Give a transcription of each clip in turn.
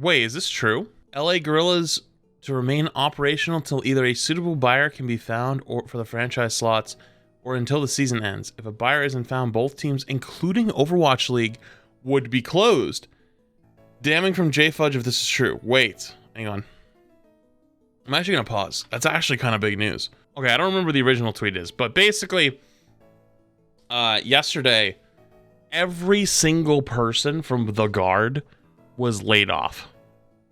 Wait, is this true? LA Gorillas to remain operational until either a suitable buyer can be found or for the franchise slots or until the season ends. If a buyer isn't found, both teams, including Overwatch League, would be closed. Damning from J Fudge if this is true. Wait, hang on. I'm actually going to pause. That's actually kind of big news. Okay, I don't remember the original tweet is, but basically, yesterday, every single person from the Guard was laid off.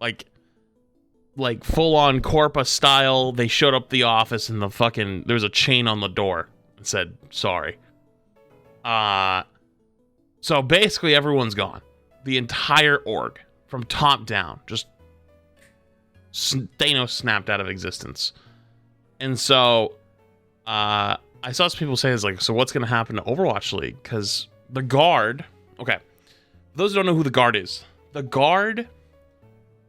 Like full-on Corpa style. They showed up the office and there was a chain on the door and said, sorry. So basically everyone's gone. The entire org, from top down, just Thanos snapped out of existence. And so, I saw some people say, it's like, so what's going to happen to Overwatch League? Because the Guard, okay, for those who don't know who the Guard is, the Guard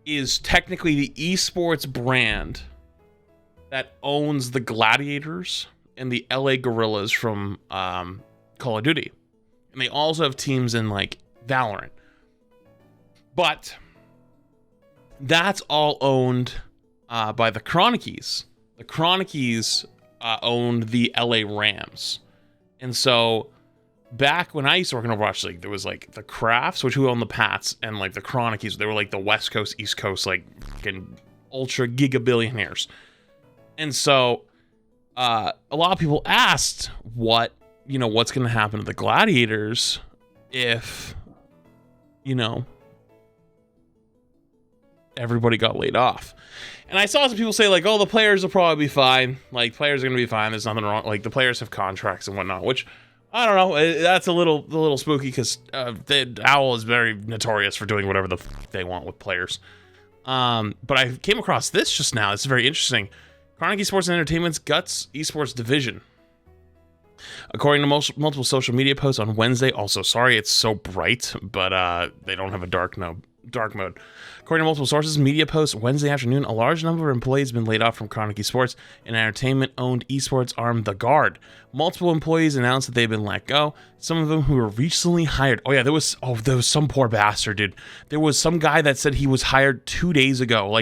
is technically the esports brand that owns the Gladiators and the LA Gorillas from Call of Duty. And they also have teams in like Valorant. But that's all owned by the Chronikies. The Chronikies owned the LA Rams. And so back when I used to work in Overwatch League, there was like the Crafts, which who owned the Pats, and like the Chronikies. They were like the West Coast, East Coast, like fucking ultra giga billionaires. And so a lot of people asked what's going to happen to the Gladiators if, everybody got laid off. And I saw some people say like, oh, the players will probably be fine. Like, players are going to be fine. There's nothing wrong. Like, the players have contracts and whatnot, which I don't know. That's a little spooky because the Owl is very notorious for doing whatever the they want with players. But I came across this just now. It's very interesting. Chronic Esports and Entertainment's Guts Esports Division. According to multiple social media posts on Wednesday, also, sorry it's so bright, but they don't have a dark mode. According to multiple sources, media posts Wednesday afternoon, a large number of employees have been laid off from Chronic Esports, an entertainment-owned esports arm, The Guard. Multiple employees announced that they've been let go, some of them who were recently hired. Oh yeah, there was some poor bastard, dude. There was some guy that said he was hired 2 days ago,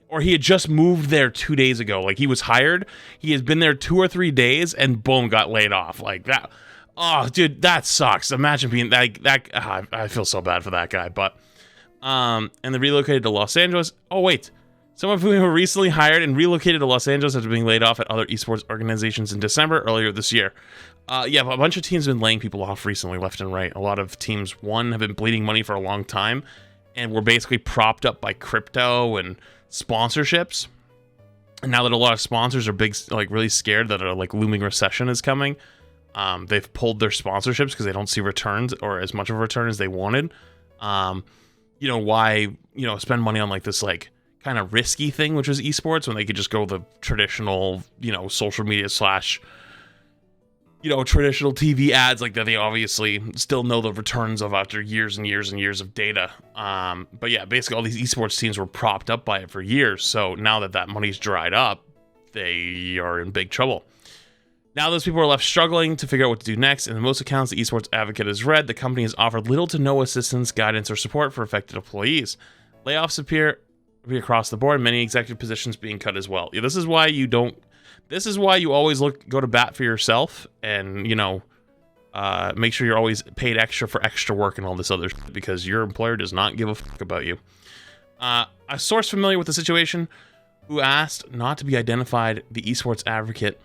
or he had just moved there 2 days ago. Like, he was hired, he has been there 2 or 3 days, and boom, got laid off. Like, that. Oh, dude, that sucks. Imagine being that. I feel so bad for that guy, but... and they relocated to Los Angeles. Oh, wait. Some of whom were recently hired and relocated to Los Angeles after being laid off at other esports organizations in December earlier this year. Yeah, a bunch of teams have been laying people off recently, left and right. A lot of teams, have been bleeding money for a long time and were basically propped up by crypto and sponsorships. And now that a lot of sponsors are really scared that a looming recession is coming, they've pulled their sponsorships because they don't see returns or as much of a return as they wanted. Why spend money on this kind of risky thing, which was esports, when they could just go the traditional, social media / traditional TV ads that they obviously still know the returns of after years and years and years of data. But yeah, basically all these esports teams were propped up by it for years. So now that money's dried up, they are in big trouble. Now those people are left struggling to figure out what to do next. In most accounts the Esports Advocate has read, the company has offered little to no assistance, guidance, or support for affected employees. Layoffs appear to be across the board, many executive positions being cut as well. Yeah, this is why you always go to bat for yourself and, make sure you're always paid extra for extra work and all this other shit, because your employer does not give a fuck about you. A source familiar with the situation who asked not to be identified, the Esports Advocate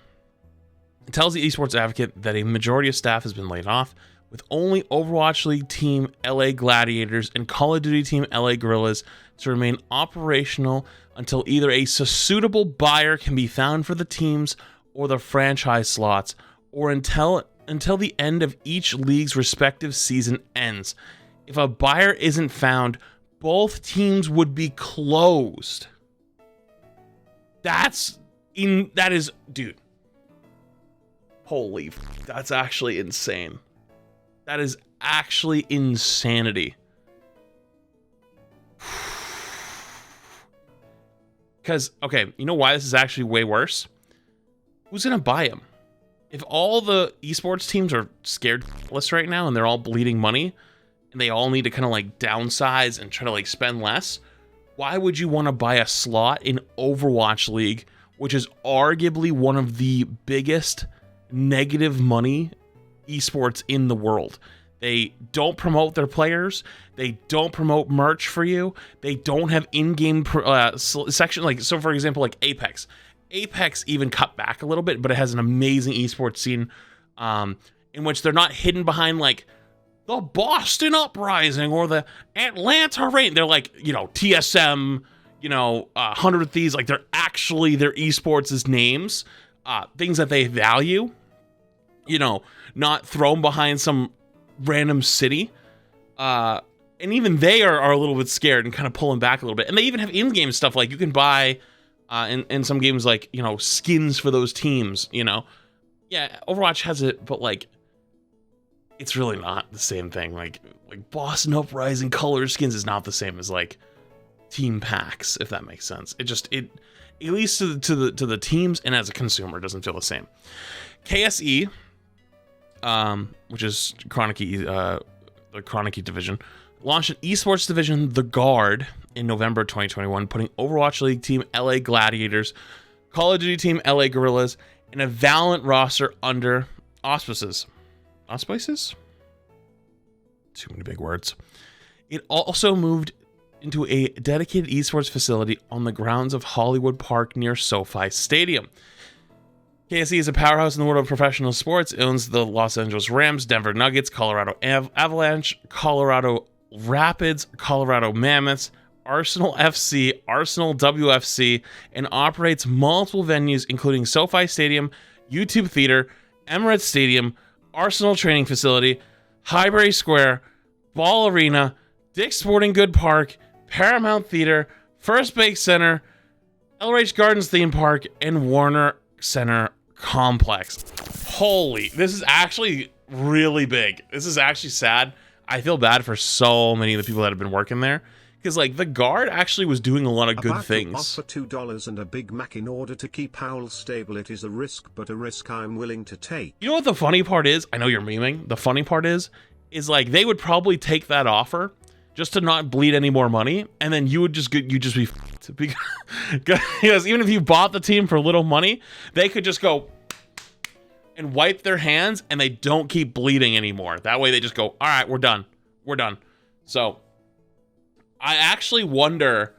tells the Esports Advocate that a majority of staff has been laid off, with only Overwatch League Team LA Gladiators and Call of Duty Team LA Gorillas to remain operational until either a suitable buyer can be found for the teams or the franchise slots, or until the end of each league's respective season ends. If a buyer isn't found, both teams would be closed. Dude. Holy, that's actually insane. That is actually insanity. Because, okay, you know why this is actually way worse? Who's going to buy them? If all the esports teams are scared shitless right now and they're all bleeding money and they all need to kind of downsize and try to spend less, Why would you want to buy a slot in Overwatch League, which is arguably one of the biggest negative money esports in the world? They don't promote their players. They don't promote merch for you. They don't have in-game section. Like, so for example, like Apex. Apex even cut back a little bit, but it has an amazing esports scene in which they're not hidden behind like the Boston Uprising or the Atlanta Rain. They're like, you know, TSM, you know, 100 Thieves. Like, they're actually their esports' names, things that they value, you know, not thrown behind some random city. And even they are a little bit scared and kind of pulling back a little bit. And they even have in-game stuff. Like, you can buy in some games, like, you know, skins for those teams, you know. Yeah, Overwatch has it, but like, it's really not the same thing. Like Boston Uprising color skins is not the same as like team packs, if that makes sense. It at least to the teams and as a consumer, doesn't feel the same. KSE, which is the Chronic division, launched an esports division, The Guard, in November 2021, putting Overwatch League Team LA Gladiators, Call of Duty Team LA Guerrillas, and a Valorant roster under auspices. Auspices? Too many big words. It also moved into a dedicated esports facility on the grounds of Hollywood Park near SoFi Stadium. KSE is a powerhouse in the world of professional sports. It owns the Los Angeles Rams, Denver Nuggets, Colorado Avalanche, Colorado Rapids, Colorado Mammoths, Arsenal FC, Arsenal WFC, and operates multiple venues including SoFi Stadium, YouTube Theater, Emirates Stadium, Arsenal Training Facility, Highbury Square, Ball Arena, Dick's Sporting Good Park, Paramount Theater, First Bank Center, LRH Gardens Theme Park, and Warner Center Complex. Holy, this is actually really big. This is actually sad. I feel bad for so many of the people that have been working there. Because, like, the Guard actually was doing a lot of good things. Offer $2 and a Big Mac in order to keep Howl stable. It is a risk, but a risk I'm willing to take. You know what the funny part is? I know you're memeing. The funny part is like, they would probably take that offer just to not bleed any more money, and then you'd just be f***ed. Because even if you bought the team for little money, they could just go and wipe their hands, and they don't keep bleeding anymore. That way they just go, all right, we're done. We're done. So I actually wonder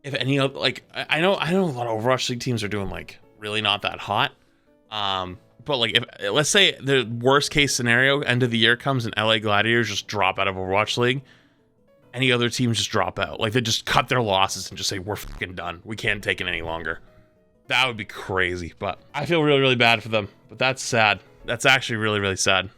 if any of, like, I know a lot of Overwatch League teams are doing, like, really not that hot. But, like, if, let's say the worst case scenario, end of the year comes and LA Gladiators just drop out of Overwatch League, any other teams just drop out. Like, they just cut their losses and just say, we're fucking done. We can't take it any longer. That would be crazy. But I feel really, really bad for them. But that's sad. That's actually really, really sad.